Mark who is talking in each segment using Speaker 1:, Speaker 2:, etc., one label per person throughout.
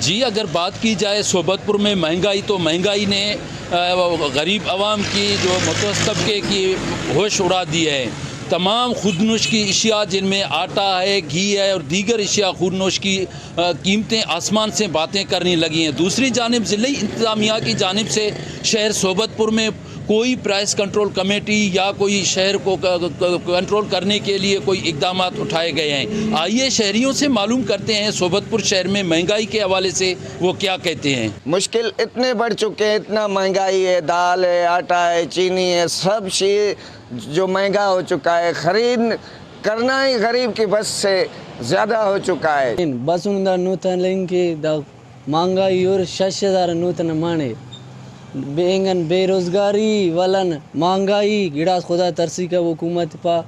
Speaker 1: جی اگر بات کی جائے صوبت پور میں مہنگائی تو مہنگائی نے غریب عوام کی جو متوسط طبقے کی ہوش اڑا دی ہے. تمام خودنوش کی اشیاء جن میں آٹا ہے، گھی ہے اور دیگر اشیاء خودنوش کی قیمتیں آسمان سے باتیں کرنے لگی ہیں. دوسری جانب ضلعی انتظامیہ کی جانب سے شہر صوبت پور میں کوئی پرائس کنٹرول کمیٹی یا کوئی شہر کو کنٹرول کرنے کے لیے کوئی اقدامات اٹھائے گئے ہیں. آئیے شہریوں سے معلوم کرتے ہیں صوبت پور شہر میں مہنگائی کے حوالے سے وہ کیا کہتے ہیں.
Speaker 2: مشکل اتنے بڑھ چکے ہیں، اتنا مہنگائی ہے، دال ہے، آٹا ہے، چینی ہے، سب چیز جو مہنگا ہو چکا ہے. خرید کرنا ہی غریب کی بس سے زیادہ ہو چکا ہے.
Speaker 3: بس نوتن لنگ کی مہنگائی اور 6000 نوتن مانے بینگن بے روزگاری ولن مہنگائی گڑا خدا ترسی کا حکومت پا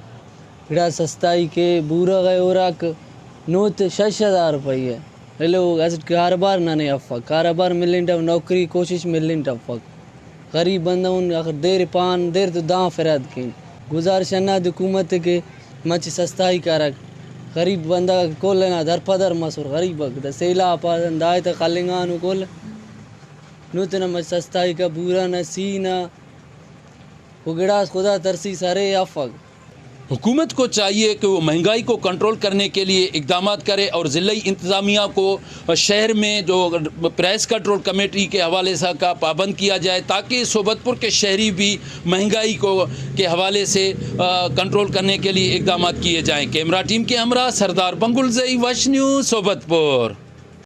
Speaker 3: گڑا سستائی کے بورا گئے اوراک نوت 6000 روپئی ہے. لوگ کاروبار نہ افق کاروبار ملن ٹپ نوکری کوشش ملن ٹپک غریب بندہ ان دیر پان دیر تو داں فراد کیں گزارش نہ حکومت کے مچ سستائی کارک غریب بندہ کول نہ در پدر مسور غریب سیلا پا دائے تو خلنگان کول نوتنا مچ سستائی کا بورا نہ سی نہ وہ گڑاس خدا ترسی سارے افق.
Speaker 1: حکومت کو چاہیے کہ وہ مہنگائی کو کنٹرول کرنے کے لیے اقدامات کرے اور ضلعی انتظامیہ کو شہر میں جو پرائس کنٹرول کمیٹی کے حوالے سے کا پابند کیا جائے تاکہ صوبت پور کے شہری بھی مہنگائی کے حوالے سے کنٹرول کرنے کے لیے اقدامات کیے جائیں. کیمرہ ٹیم کے ہمراہ سردار بنگل زئی وش نیوز صوبت پور.